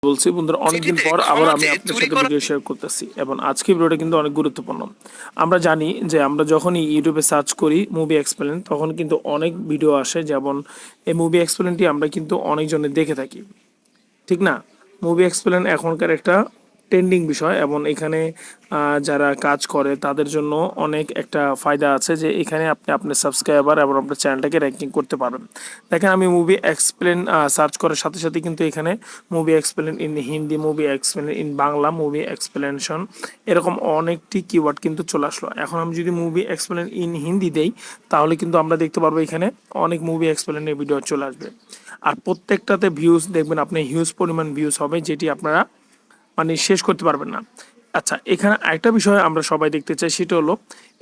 বলছি বন্ধুরা, অনেকদিন পর আবার আমি আপনাদের সাথে ভিডিও শেয়ার করতেছি এবং আজকে ভিডিওটা কিন্তু অনেক গুরুত্বপূর্ণ। আমরা জানি যে আমরা যখনই ইউটিউবে সার্চ করি মুভি এক্সপ্লেন, তখন কিন্তু অনেক ভিডিও আসে, যেমন এই মুভি এক্সপ্লেনটি আমরা কিন্তু অনেকজনে দেখে থাকি, ঠিক না? মুভি এক্সপ্লেন এখনকার একটা ট্রেন্ডিং বিষয় এবং এখানে যারা কাজ করে তাদের জন্য অনেক একটা ফায়দা আছে, যে এখানে আপনি আপনার সাবস্ক্রাইবার এবং আপনার চ্যানেলটাকে র্যাঙ্কিং করতে পারবেন। দেখেন, আমি মুভি এক্সপ্লেন সার্চ করার সাথে সাথে কিন্তু এখানে movie explain in Hindi, movie explain in Bangla, movie explanation, এরকম অনেকটি কিওয়ার্ড কিন্তু চলে আসলো। এখন আমি যদি মুভি এক্সপ্লেন ইন হিন্দি দেই, তাহলে কিন্তু আমরা দেখতে পারবো এখানে অনেক মুভি এক্সপ্লেনের ভিডিও চলে আসবে। আর প্রত্যেকটাতে ভিউজ দেখবেন আপনি হিউজ পরিমাণ ভিউজ হবে, যেটি আপনারা মানে শেষ করতে পারবেন না। আচ্ছা, এখানে আরেকটা বিষয় আমরা সবাই দেখতে চাই, সেটা হলো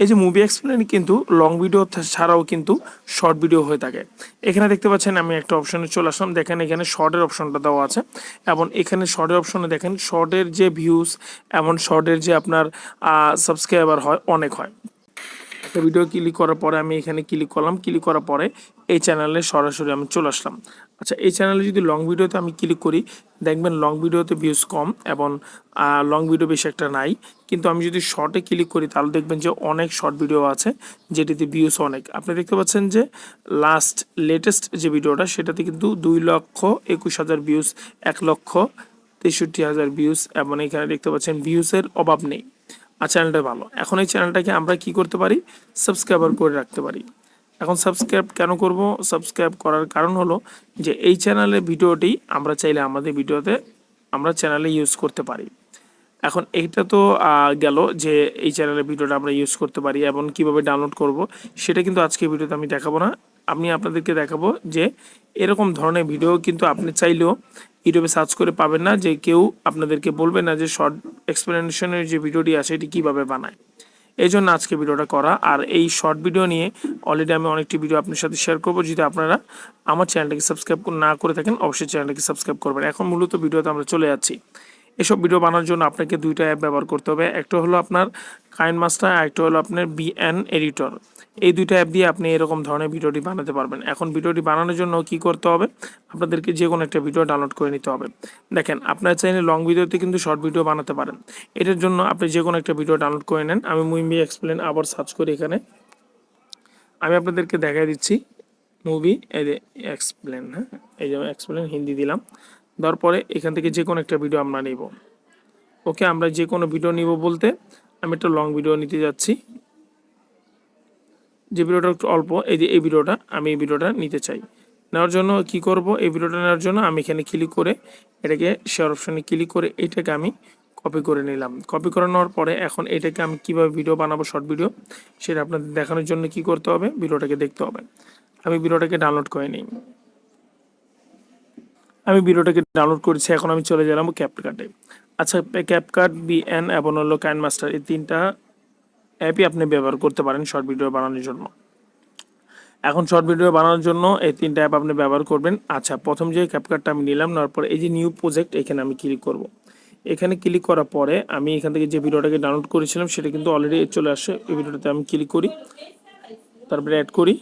এই যে মুভি এক্সপ্লেন কিন্তু লং ভিডিও ছাড়াও কিন্তু শর্ট ভিডিও হয়ে থাকে। এখানে দেখতে পাচ্ছেন আমি একটা অপশনে চলে আসলাম, দেখেন এখানে শর্টের অপশনটা দেওয়া আছে এবং এখানে শর্টের অপশনে দেখেন শর্টের যে ভিউজ এবং শর্টের যে আপনার সাবস্ক্রাইবার হয় অনেক হয়। একটা ভিডিও ক্লিক করার পরে আমি এখানে ক্লিক করলাম, ক্লিক করার পরে এই চ্যানেলে সরাসরি আমি চলে আসলাম। আচ্ছা, এই চ্যানেলে যদি লং ভিডিওতে আমি ক্লিক করি, দেখবেন লং ভিডিওতে ভিউজ কম এবং লং ভিডিও বেশি একটা নাই। কিন্তু আমি যদি শর্টে ক্লিক করি, তাহলে দেখবেন যে অনেক শর্ট ভিডিও আছে যেটিতে ভিউজ অনেক। আপনি দেখতে পাচ্ছেন যে লেটেস্ট যে ভিডিওটা, সেটাতে কিন্তু 2,21,000 ভিউজ, 1,63,000 ভিউজ, এবং এখানে দেখতে পাচ্ছেন ভিউজের অভাব নেই। আর চ্যানেলটা ভালো। এখন এই চ্যানেলটাকে আমরা কি করতে পারি? সাবস্ক্রাইবার করে রাখতে পারি। এখন সাবস্ক্রাইব কেন করব? সাবস্ক্রাইব করার কারণ হলো যে এই চ্যানেলের ভিডিওটি আমরা চাইলে আমাদের ভিডিওতে আমরা চ্যানেলে ইউজ করতে পারি। এখন এইটা তো গেল যে এই চ্যানেলের ভিডিওটা আমরা ইউজ করতে পারি এবং কিভাবে ডাউনলোড করব সেটা কিন্তু আজকে ভিডিওতে আমি দেখাবো না। আমি আপনাদেরকে দেখাবো যে এরকম ধরনের ভিডিও কিন্তু আপনি চাইলেও ইউটিউবে সার্চ করে পাবেন না, যে কেউ আপনাদেরকে বলবে না যে শর্ট এক্সপ্লেনেশনের যে ভিডিওটি আছে এটি কীভাবে বানায়। এই জন্য আজকে ভিডিওটা করা। আর এই শর্ট ভিডিও নিয়ে অলরেডি আমি অনেকটি ভিডিও আপনার সাথে শেয়ার করবো। যদি আপনারা আমার চ্যানেলটাকে সাবস্ক্রাইব না করে থাকেন, অবশ্যই চ্যানেলটাকে সাবস্ক্রাইব করবেন। এখন মূলত ভিডিওতে আমরা চলে যাচ্ছি। এসব ভিডিও বানানোর জন্য আপনাকে দুইটা অ্যাপ ব্যবহার করতে হবে। একটা হলো আপনার কাইনমাস্টার, আর একটা হলো আপনার বিএন এডিটর। এই দুইটা অ্যাপ দিয়ে আপনি এরকম ধরনের ভিডিওটি বানাতে পারবেন। এখন ভিডিওটি বানানোর জন্য কি করতে হবে? আপনাদেরকে যে কোনো একটা ভিডিও ডাউনলোড করে নিতে হবে। দেখেন, আপনার চাইলে লং ভিডিওতে কিন্তু শর্ট ভিডিও বানাতে পারেন। এটার জন্য আপনি যে কোনো একটা ভিডিও ডাউনলোড করে নেন। আমি মুভি এক্সপ্লেন আবার সার্চ করি, এখানে আমি আপনাদেরকে দেখাই দিচ্ছি মুভি এক্সপ্লেন। হ্যাঁ, এই যে এক্সপ্লেন হিন্দি দিলাম, দেওয়ার পরে এখান থেকে যে কোনো একটা ভিডিও আমরা নিব। ওকে, আমরা যে কোনো ভিডিও নিব বলতে আমি একটা লং ভিডিও নিতে যাচ্ছি, যে ভিডিওটা একটু অল্প, এই যে এই ভিডিওটা, আমি এই ভিডিওটা নিতে চাই। নেওয়ার জন্য কি করব? এই ভিডিওটা নেওয়ার জন্য আমি এখানে ক্লিক করে এটাকে শেয়ার অপশনে ক্লিক করে এটাকে আমি কপি করে নিলাম। কপি করে নেওয়ার পরে এখন এটাকে আমি কিভাবে ভিডিও বানাবো, শর্ট ভিডিও, সেটা আপনাদের দেখানোর জন্য কি করতে হবে? ভিডিওটাকে দেখতে হবে। আমি ভিডিওটাকে ডাউনলোড করে নিই। আমি ভিডিওটাকে ডাউনলোড করেছি। এখন আমি চলে গেলাম ক্যাপকাটে। আচ্ছা, ক্যাপকাট, বিএন এবং হলো কাইনমাস্টার, এই তিনটা অ্যাপই আপনি ব্যবহার করতে পারেন শর্ট ভিডিও বানানোর জন্য। এখন শর্ট ভিডিও বানানোর জন্য এই তিনটা অ্যাপ আপনি ব্যবহার করবেন। আচ্ছা, প্রথম যে ক্যাপকাটটা আমি নিলাম, নেওয়ার পরে এই যে নিউ প্রজেক্ট, এখানে আমি ক্লিক করব। এখানে ক্লিক করার পরে আমি এখান থেকে যে ভিডিওটাকে ডাউনলোড করেছিলাম সেটা কিন্তু অলরেডি চলে আসে। এই ভিডিওটাতে আমি ক্লিক করি, তারপরে অ্যাড করি।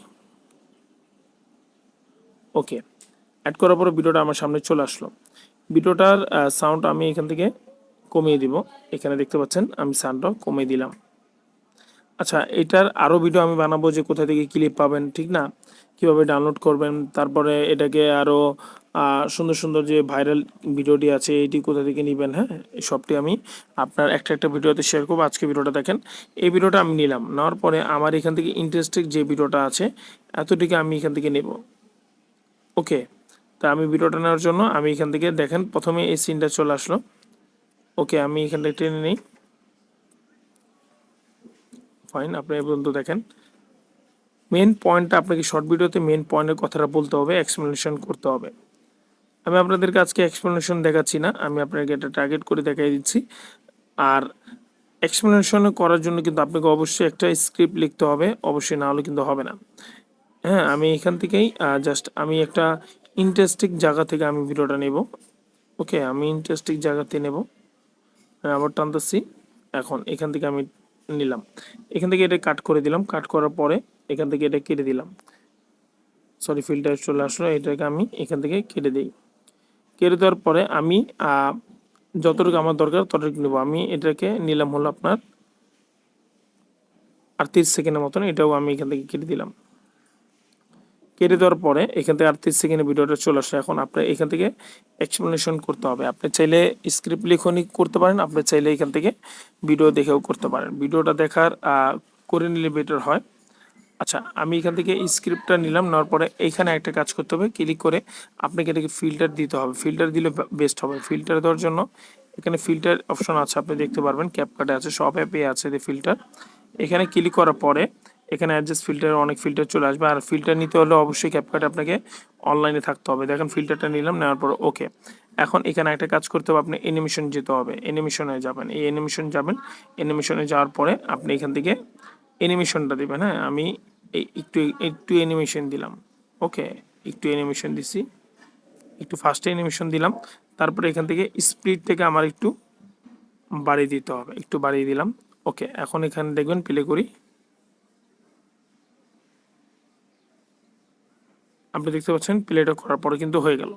ওকে, অ্যাড করার পরে ভিডিওটা আমার সামনে চলে আসলো। ভিডিওটার সাউন্ড আমি এখান থেকে কমিয়ে দিব। এখানে দেখতে পাচ্ছেন আমি সাউন্ডটা কমিয়ে দিলাম। আচ্ছা, এটার আরও ভিডিও আমি বানাবো, যে কোথা থেকে ক্লিপ পাবেন, ঠিক না, কিভাবে ডাউনলোড করবেন, তারপরে এটাকে আরও সুন্দর সুন্দর যে ভাইরাল ভিডিওটি আছে এইটি কোথা থেকে নেবেন। হ্যাঁ, এই সবটি আমি আপনার একটা একটা ভিডিওতে শেয়ার করবো। আজকে ভিডিওটা দেখেন, এই ভিডিওটা আমি নিলাম, নেওয়ার পরে আমার এখান থেকে ইন্টারেস্টেড যে ভিডিওটা আছে এতটিকে আমি এখান থেকে নেব। ওকে, তা আমি ভিডিওটা নেওয়ার জন্য আমি এখান থেকে দেখেন প্রথমে এই সিনটা চলে আসলো। ওকে, আমি এখান থেকে টেনে নিই। ফাইন, আপনি এই পর্যন্ত দেখেন। মেন পয়েন্টটা আপনাকে শর্ট ভিডিওতে মেন পয়েন্টের কথাটা বলতে হবে, এক্সপ্লেনেশন করতে হবে। আমি আপনাদেরকে আজকে এক্সপ্লেনেশন দেখাচ্ছি না, আমি আপনাকে এটা টার্গেট করে দেখাই দিচ্ছি। আর এক্সপ্লেনেশন করার জন্য কিন্তু আপনাকে অবশ্যই একটা স্ক্রিপ্ট লিখতে হবে, অবশ্যই না হলে কিন্তু হবে না। হ্যাঁ, আমি এখান থেকেই জাস্ট আমি একটা ইন্টারেস্টিং জায়গা থেকে আমি ভিডিওটা নেব। ওকে, আমি ইন্টারেস্টিং জায়গাতে নেব, আবার টানতেছি। এখন এখান থেকে আমি নিলাম, এখান থেকে এটা কাট করে দিলাম। কাট করার পরে এখান থেকে এটা কেটে দিলাম। সরি, ফিল্টার চলে আসলো, এটাকে আমি এখান থেকে কেটে দিই। কেটে দেওয়ার পরে আমি যতটুকু আমার দরকার ততটুকু নেব। আমি এটাকে নিলাম হলো আপনার 30 সেকেন্ডের মতন, এটাও আমি এখান থেকে কেটে দিলাম। কেটে দেওয়ার পরে এখান থেকে 30 সেকেন্ডের ভিডিওটা চলে আসে। এখন আপনার এখান থেকে এক্সপ্লেনেশন করতে হবে। আপনি চাইলে স্ক্রিপ্ট লিখনই করতে পারেন, আপনি চাইলে এখান থেকে ভিডিও দেখেও করতে পারেন। ভিডিওটা দেখার করে নিলে বেটার হয়। আচ্ছা, আমি এখান থেকে স্ক্রিপ্টটা নিলাম, নেওয়ার পরে এইখানে একটা কাজ করতে হবে, ক্লিক করে আপনাকে এটাকে ফিল্টার দিতে হবে। ফিল্টার দিলে বেস্ট হবে। ফিল্টার দেওয়ার জন্য এখানে ফিল্টার অপশন আছে, আপনি দেখতে পারবেন, ক্যাপকাটে আছে, সব অ্যাপে আছে যে ফিল্টার। এখানে ক্লিক করার পরে এখানে অ্যাডজাস্ট ফিল্টার, অনেক ফিল্টার চলে আসবে। আর ফিল্টার নিতে হলে অবশ্যই ক্যাপকাটে আপনাকে অনলাইনে থাকতে হবে। দেখেন ফিল্টারটা নিলাম, নেওয়ার পর ওকে। এখন এখানে একটা কাজ করতে হবে, আপনি অ্যানিমেশন যেতে হবে, অ্যানিমেশনে যাবেন। এই অ্যানিমেশন যাবেন, অ্যানিমেশনে যাওয়ার পরে আপনি এখান থেকে অ্যানিমেশনটা দিবেন। হ্যাঁ, আমি একটু একটু অ্যানিমেশন দিলাম। ওকে, একটু অ্যানিমেশন দিছি, একটু ফাস্টে অ্যানিমেশন দিলাম। তারপরে এখান থেকে স্পিড থেকে আমার একটু বাড়িয়ে দিতে হবে, একটু বাড়িয়ে দিলাম। ওকে, এখন এখানে দেখবেন প্লে করি, আপনি দেখতে পাচ্ছেন প্লেটা করার পরে কিন্তু হয়ে গেল।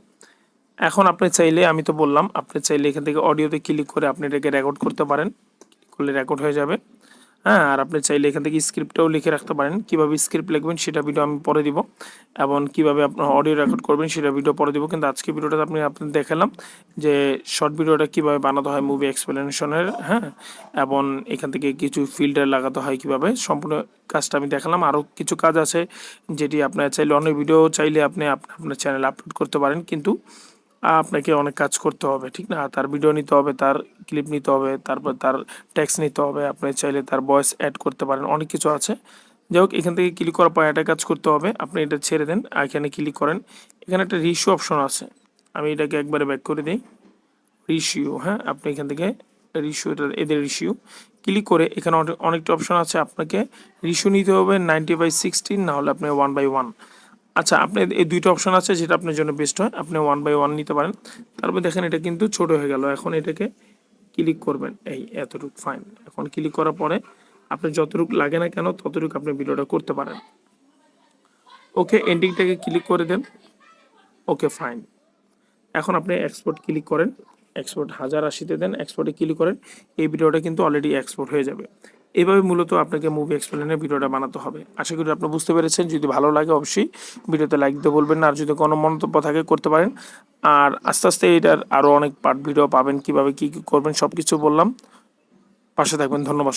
এখন আপনি চাইলে, আমি তো বললাম, আপনি চাইলে এখান থেকে অডিওতে ক্লিক করে আপনি এটাকে রেকর্ড করতে পারেন, ক্লিক করলে রেকর্ড হয়ে যাবে। হ্যাঁ, আর আপনি চাইলে এখান থেকে স্ক্রিপ্টটাও লিখে রাখতে পারেন। কীভাবে স্ক্রিপ্ট লিখবেন সেটা ভিডিও আমি পরে দিব, এবং কীভাবে আপনার অডিও রেকর্ড করবেন সেটা ভিডিও পরে দিব। কিন্তু আজকে ভিডিওটা আপনি দেখালাম যে শর্ট ভিডিওটা কীভাবে বানাতে হয় মুভি এক্সপ্লেনেশনের। হ্যাঁ, এবং এখান থেকে কিছু ফিল্টার লাগাতে হয় কীভাবে, সম্পূর্ণ কাজটা আমি দেখালাম। আরও কিছু কাজ আছে যেটি আপনার চাইলে, অনেক ভিডিও চাইলে আপনি আপনার চ্যানেলে আপলোড করতে পারেন, কিন্তু আপনাকে অনেক কাজ করতে হবে, ঠিক না? তার ভিডিও নিতে হবে, তার ক্লিপ নিতে হবে, তারপর তার টেক্সট নিতে হবে, আপনি চাইলে তার ভয়েস অ্যাড করতে পারেন, অনেক কিছু আছে। যাই হোক, এখান থেকে ক্লিক করার পর একটা কাজ করতে হবে, আপনি এটা ছেড়ে দেন, আর এখানে ক্লিক করেন। এখানে একটা রিস্যু অপশন আছে, আমি এটাকে একবারে ব্যাক করে দিই। রিস্যু, হ্যাঁ, আপনি এখান থেকে রিস্যু, এটা এদের রিস্যু ক্লিক করে এখানে অনেকটা অপশন আছে। আপনাকে রিস্যু নিতে হবে 90/16, না হলে আপনি 1/1। আচ্ছা, আপনি এই দুইটা অপশন আছে, যেটা আপনার জন্য বেস্ট হয়, আপনি 1/1 নিতে পারেন। তারপর দেখেন এটা কিন্তু ছোট হয়ে গেল। এখন এটাকে ক্লিক করবেন, এই এতটুকু, ফাইন। এখন ক্লিক করার পরে আপনার যতটুকু লাগে না কেন ততটুকু আপনি ভিডিওটা করতে পারেন। ওকে, এন্ডিংটাকে ক্লিক করে দেন। ওকে, ফাইন। এখন আপনি এক্সপোর্ট ক্লিক করেন, এক্সপোর্ট 1080-তে দেন, এক্সপোর্টে ক্লিক করেন। এই ভিডিওটা কিন্তু অলরেডি এক্সপোর্ট হয়ে যাবে। এইভাবে মূলত আপনাকে মুভি এক্সপ্লেনের ভিডিওটা বানাতে হবে। আশা করি আপনি বুঝতে পেরেছেন। যদি ভালো লাগে অবশ্যই ভিডিওতে লাইক দিতে বলবেন না, আর যদি কোনো মন্তব্য থাকে করতে পারেন। আর আস্তে আস্তে এটার আরও অনেক পার্ট ভিডিও পাবেন, কীভাবে কী কী করবেন সব কিছু বললাম। পাশে থাকবেন, ধন্যবাদ।